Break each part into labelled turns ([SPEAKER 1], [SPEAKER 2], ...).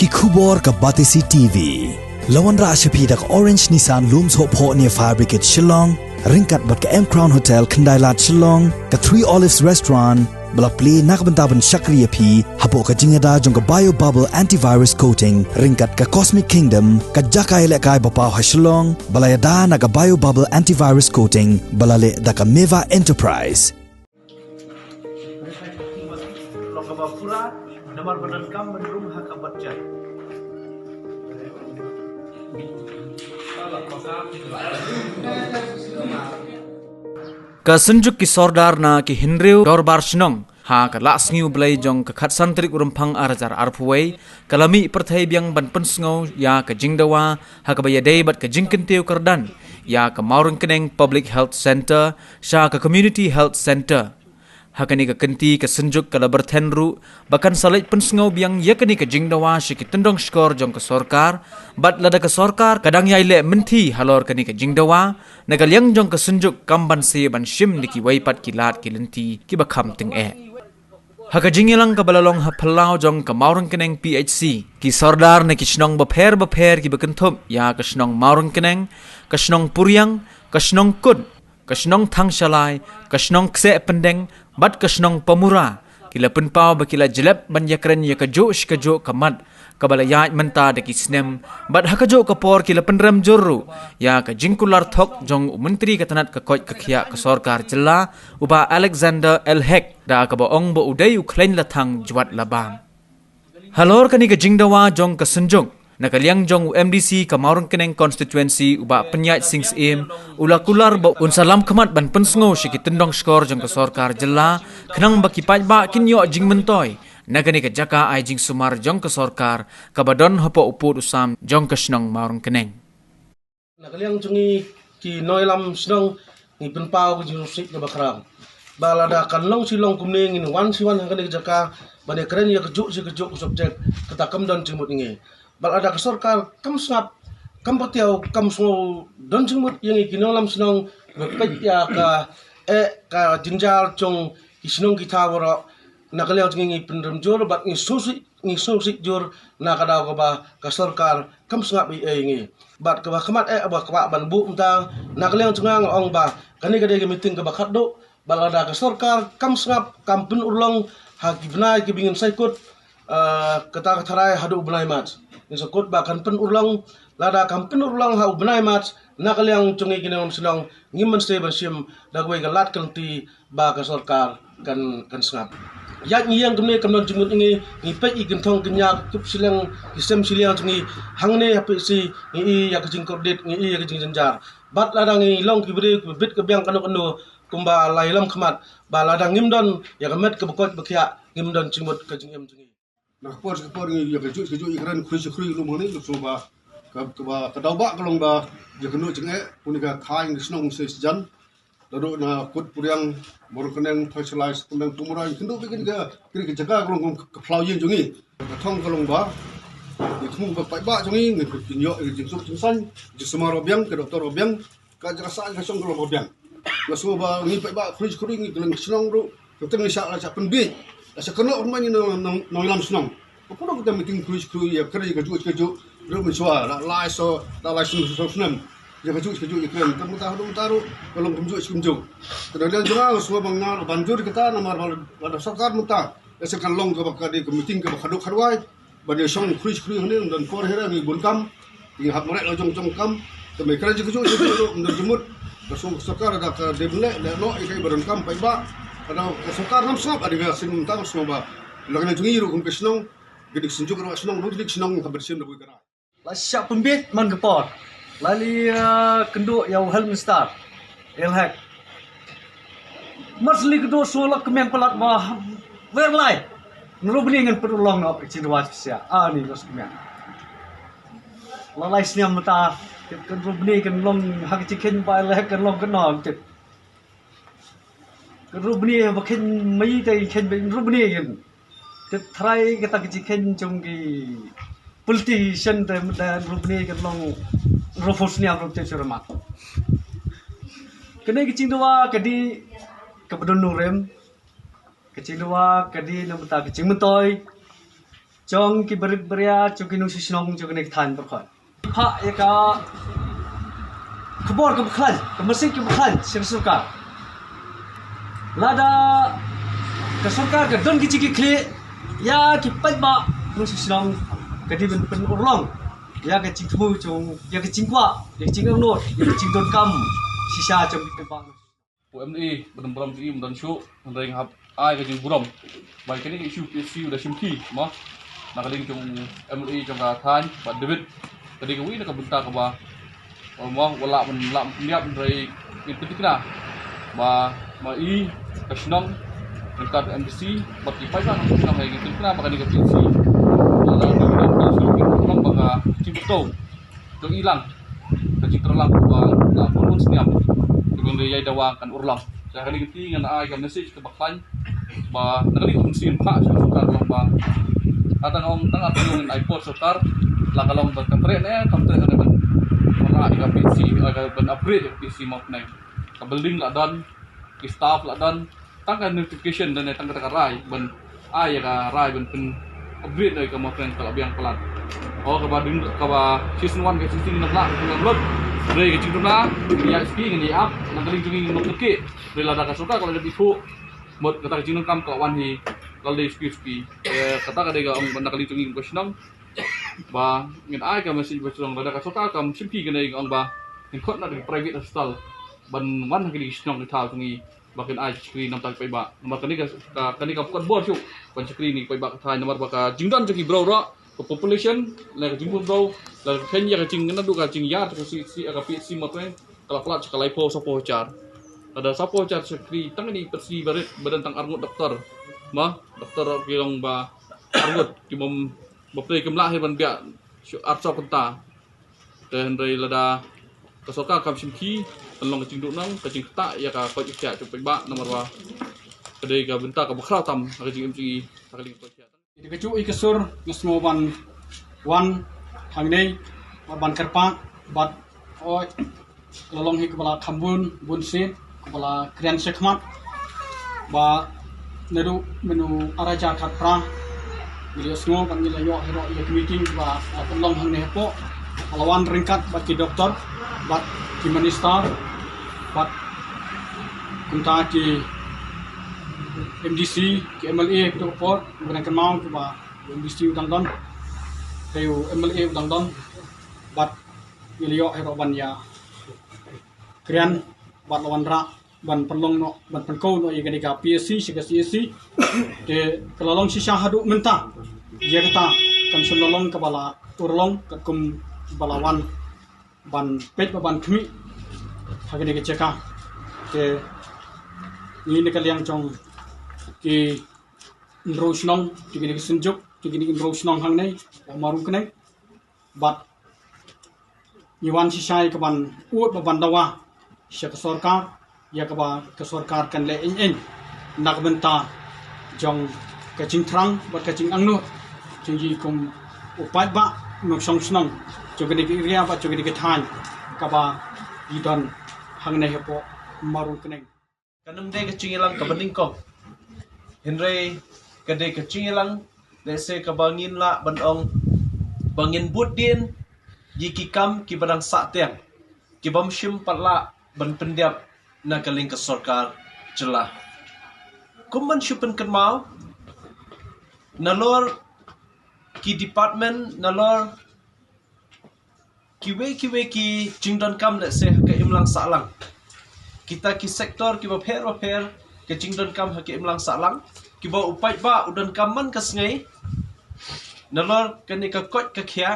[SPEAKER 1] ki khubor ka Batisi TV. Lawan ra ashapi dak Orange Nissan Looms Hope Ho near Fire Brigade Shillong, ringkat bat ka M Crown Hotel Kendailat Shillong, ka Three Olives Restaurant, balak play nakbentaban Shakriya P, hapo ka jingada jong ka Bio Bubble Antivirus Coating, ringkat ka Cosmic Kingdom, ka Jakai Lekai Bapaw ha Shillong, balayada na ka Bio Bubble Antivirus Coating, balale da ka Meva Enterprise.
[SPEAKER 2] Namar badan kam menrum haka bacai. Kasenjuk ki sordar na ki hinriu dorbar shnong ha ka lasngiu blai jong ka khatsantrik urumpang arajar arpuwei kalami perthai biang ban pensngau ya ka jingdawa ha ka bayadei bat ka jingkentiu kardan ya ka maurung keneng Public Health Center sha ka Community Health Center. Hakani ka kenti ka senjuk ka labar tenru bahkan salai pensngau biang yakani ka jingdawa shiki tendong skor jong ka sorkar bat lada ka sorkar kadang yaile menti halor kani ka jingdawa nagalyang jong ka senjuk kamban se ban shim niki waipat kilat kilenti ki bakham ting haka jingilang ka balalong ha phalau jong ka maurang keneng PHC ki sordar na ki shnong bapher ki bakenthum ya ka shnong maurang keneng ka shnong puryang ka shnong kun ka shnong thangsalai ka shnong kse pendeng bat kasnong pamura kila penpau bakila jelap banjakren ya kajo shkajo kamat kabala ya menta de kisnem bat hakajo kapor kila penram jorru ya ka jingkular thok jong menteri katanat ka koj kakhya ka sorkar jilla uba Alexander Elhek da ka baong bo udai ukhlain lathang jwat labam halor kani ka jingdawa jong ka senjong nakaliang jong MDC kamaurang keneng constituency uba penyait sings im ulakular ba unsalam khamat ban pensngo shiki tendong skor jong ka sorkar jilla khnang baki pajba kinyo jing mentoy nagani ka jaka ai jing sumar jong ka sorkar kabadon hopo uput usam jong ka snong maurang keneng
[SPEAKER 3] nakaliang jungi ki noilam snong ni penpau ki jusik na bakrang balada kanlong silong kumning in wan siwan hangani jaka bane keren ya kejuk subjek ketakam dan jimut ngi bal ada kesorkar kam sngap kam patiau kam so don jimut yang ikinolam snong repet ya ka jinjal jong isnong kita woro nakaliang jungi pendem jor bat ni sosi jor nakada ko ba kesorkar kam sngap ngi bat ka khamat ba ka ban bu mtang nakaliang jungang ong ba kani kade meeting ka bakat do balada ka sorkar kam sngap kam pen urlong ha gibnai ki bingin saikut kata katharai hadu ubnai mat ni sakut ba kan pen urlong lada kam pen urlong ha ubnai mat nakaliang chungi kinom sinong ngimman stay bersim dagwai galat kanti ba ka sorkar kan sngap yak yang kemne kamnon jumut ngi pe i gentong kenyak kup silang sistem silang ngi hangne hape si ngi yak jing kordit ngi yak jing jenjar bat lada ngi long kibre bit ke biang kanu kumba lailam khamat ba ladang ngimdon ya kamet ke bekot bekia ngimdon cimut ke jingem jingi nah por ngi ya keju ikran khri lu moni lu soba ka dauba kalong ba ya kenu jinge punika khai ngisnong se jan lalu na kut puryang mor keneng specialized tundang tumurai kendu bikin kiri ke jaga kalong ke flaujing jingi thong kalong ba ni thung ba pai ba jingi ngi kinyo jing sup jing san ji semar obyang ke doktor obyang ka jara sa ka song kalong obyang la so ba ngi pai ba khri ngi kalong snong ru keteng sha la cha penbi la sa keno rumani no lam snong ko kita meeting khri ya kerja keju ru miswa la lai so la lai snong ya keju ya keren kamu tahu kalong kumju kemudian juga semua bangal banjur kita nomor pada sarkar muta ya sekan long ke bakadi ke meeting ke bakaduk harwai bade song khri ini dan kor hera ni bunkam ni hak merek la jong kam ke mereka keju dan jemut kasung sarkar ada ke deble le no ikai berankam pai ba ada sarkar nam sap ada ga sin tang semua ba lagana jungi ru kum kesnong gedik sinjuk ru snong ru gedik snong ka bersim da buikara
[SPEAKER 2] la siap pembit man gepot lali kenduk yau helm star elhek masli kedua solak kemeng pelat wah verlai nurubni ngan perulong no cinwa sia ni los kemeng lalai sniam mata kan rubni kan long hak chicken ba elhek kan long kan non tit kan rubni bakin mai tai ken rubni kan tit try kita chicken jonggi politician dan rubni kan long rofosnya from Cesarama. Kena kecing dua kadi kebedon nurem, kecing dua kadi nampak kecing mentoy,
[SPEAKER 4] jong ki beria jong ki nung sinong jong ki than berkhon pa ya ka kebor ke beklan ke mesin ke beklan sirsuka lada ke surka ke don ki ciki kli ya ki pat ba nung sinong ke di ben urlong ya ke cingmu jong ya ke cingkwa ya cingang no ya ke cingdon kam sisa jong ki bang
[SPEAKER 5] UMI benar-benar ini dan show yang hab ai ke jing buram baik ini isu udah simki mah nak lagi jong MI jong ka than ba David tadi ke wi nak bentar ke ba mah wala men lam niap dari itu kita ba i ke senang dekat MBC bat di pai kan senang lagi itu kenapa kan ke PC ada di dalam baka cipto tu hilang ke terlang ba na pun seniap dengan dia dawang kan urlang saya kali keti dengan ai ke message ke baklan ba nakali tum sin pa sukar long ba atan om tang atong iPod sukar la kalong ba kantre ne kantre ne ban wala ka PC aga ban upgrade PC map nai ka building la dan ki staff la dan tang ka notification dan tang ka rai ban ai ka rai ban pen upgrade ai ka map nai kala biang pelat oh ka ba ding ka ba season 1 ke season 6 la load Dari kecil tu lah, dia speak ni up, nak kali jungi nak kek. Dari lada kasuka kalau ada bisu, buat kata kecil kam kawan ni, kalau dia speak. Kata kata dia orang nak kali jungi question, bah, ngin ai kam masih bercerong lada kasuka kam simpi kena orang bah, ngikut nak di private hospital, ban wan kali question di tahu jungi, bahkan ai screen nampak pai bah, nomor kani kam bukan bor cuk, ban screen ni pai bah thai nomor baka jingdan jungi bro ro. Population la jingmun bro la kenya ka jing na du ka jing ya ka si ka PC mo twen kala plat ka lai po sapo char ada sapo char sekri tang ni persi baret badan tang arngut doktor ma doktor kilong ba arngut ki mom baplay kemlah he ban bia arso kenta dan rei lada kasoka kam simki long ka jing du nang ka jing ta ya ka ko cha chu ba nomor wa kedai ka benta ka bakra tam ka jing mci ka ling ko cha
[SPEAKER 4] Jadi kecu ikesur ngesmo ban wan hangnei ban kerpak bat oi lolong hi kepala kambun bunsin kepala krian sekmat ba nedu menu araja katra jadi semua ban nila yo hero ya meeting ba pelong hangnei po lawan ringkat bat ki doktor bat ki minister bat kunta ki MDC ke MLA ke Port gunakan mau ke ba MDC udang don kayu MLA udang don bat milio hero ban ya krian bat lawan ra ban pelong no ban penko no iga diga PSC siga CSC de kelalong sisa hadu mentah dia kata kam sulolong ke bala turlong ke kum balawan ban pet ban kmi hage diga ceka ke ni nekal yang chong ki rosnong kini senjuk kini rosnong hang nei maru kenai bat Iwan sisai ke ban uat ban dawa sya ke sarkar ya ke ba ke sarkar kan le en nak benta jong ke cing trang bat ke cing angnu cingji kum upat ba nok song snong jogene ki ria ba jogene ki than ka ba idon hang nei hepo maru kenai
[SPEAKER 3] Kanam de ke cingilang ke bening kong Henry kedai kecing lang lese kabangin la bandong bangin budin yiki kam ki barang satyang ki bam shim patla ban pendiap na kaling ke sarkar jelah kumman shupen kan mau nalor ki department nalor kiwe ki jingdon kam lese ke imlang salang kita ki sektor ki baper ke jingdon kam hake imlang salang ki ba upai ba udan kaman ka sngai nalor kani ka kot ka khia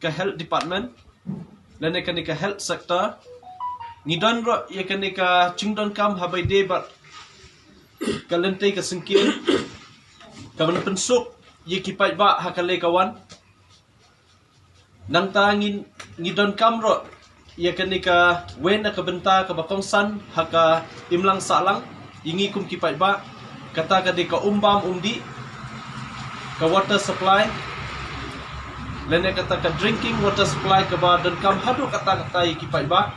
[SPEAKER 3] ka health department lane kani ka health sector nidon ro ye kani ka jingdon kam habai de ba kalente ka singkin ka ban pensuk ye ki pai ba hakale kawan nang tangin nidon kam ro ye kani ka wen ka benta ka bakongsan haka imlang salang ingi kum kipai ba kata ka di ka umbam umdi ka water supply lene kata ka drinking water supply ka ba dan kam hadu kata kipai ba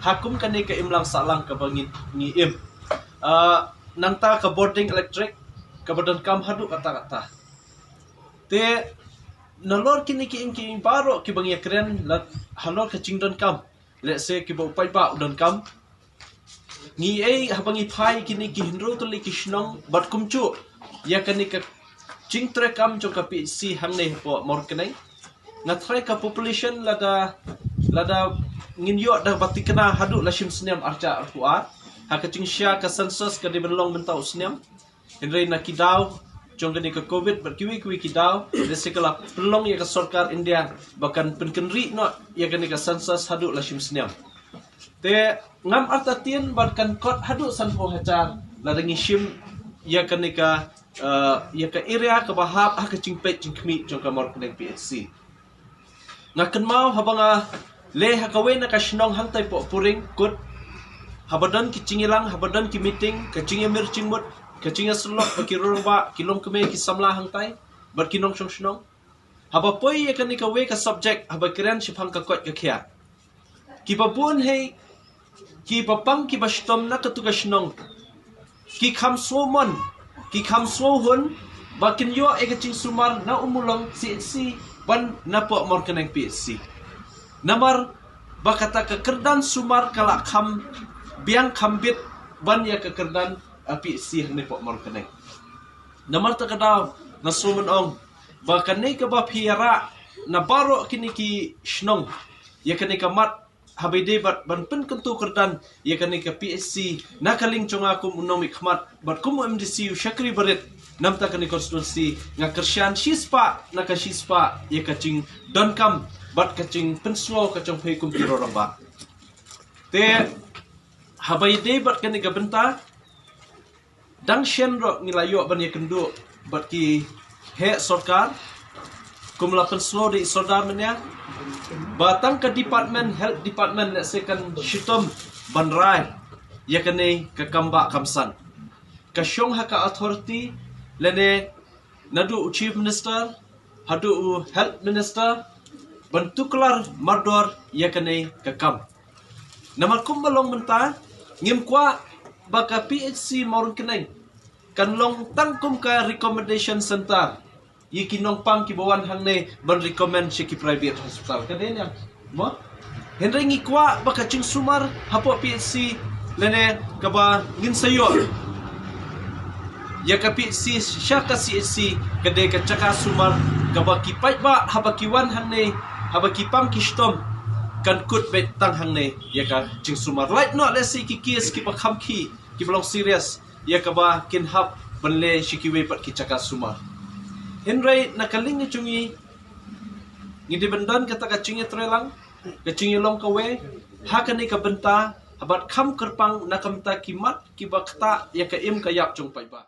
[SPEAKER 3] hakum kani ka imlang salang ka bangin ni im nanta ka boarding electric ka badan kam hadu kata
[SPEAKER 6] Te nalor kini ki baro ki bang yakren la halor ka chingdon kam. Let's say ki bo pai ba udon kam. Ngi ai habang ipai kini ki hinro to li ki shnong bat kumchu ya kani ka ching tre kam jo ka pi si hamne po mor kenai. Na try ka population lada ngin yo dah batikna hadu la shim sniam arca arqua. Ha ka ching sya ka census ka di benlong bentau sniam. Henry na kidau jong ni ka covid but kiwi kidau desekala pelong ya ka sarkar India bahkan penkenri no ya ni ka census hadu la shim sniam. Te ngam artatin bahkan kot hadu san po hacar la dengi shim ya ni ka area ka bahap ha ka chingpet chingkmi jong ka mor keneng PHC. Ngaken mau habanga le ha ka we na ka shnong hang tai po puring kut habadan ki cingilang habadan ki meeting ka cingi mir cingmut ka cingi slok ba ki rorba ki long keme ki samla hang tai bar ki nong shong shnong haba poi ya kan ka we ka subject haba kiran shipang ka kot ka khia ki babun he ki papang ki bastom na ka tu ka shnong ki kham somon ki kham so hun ba kin yo e ka cing sumar na umulong CHC ban na po mor kaneng PHC namar bakata ka kerdan sumar kala kham biang khambit ban ya ka kerdan PHC ni po mor kaneng namar ta kadaw na suman ong ba kanay ka ba piyara na baro kini ki shnong ya kanay ka mat habide bat ban pen kentu kerdan ya kanay ka PHC na kaling chonga kum unomik khmat bat kum MDC Shakri Barit namta kanay konstituensi nga kersyan shispa na ka shispa ya kaching donkam bat kaching penslo kachong pay kum piro ramba te habide bat kanay ka benta dang shenro nilayo ban ya kendu bat ki he sarkar kumla penslo di sodar menya batang ka department health department na second shitom banrai ya kanay ka kamba kamsan kasyong haka authority lene nadu chief minister hadu health minister bentuklar mardor ya kanay kakam namal kumbalong menta ngim kwa baka PHC maurun kanay kanlong tangkum ka recommendation center yikinong pang kibawan hangne ban recommend siya ki private hospital kadin yang mo henry ngikwa baka ching sumar hapo PHC lene kaba ngin sayo ya ka PHC siya ka CHC kade ka chaka sumar kaba kipai ba habakiwan hangne habakipam kistom kan kut bet tang hangne ya ka ching sumar right no let's say ki case ki pakham ki belong serious ya kaba kin hap banle shikiwe pat ki chaka sumar henry nakaling ni chungi ngidi bendan kata ka chingi trelang ka chingi long kawe hakani ka benta habat kham kerpang nakamta kimat ki bakta ya ka im ka yap chung pai ba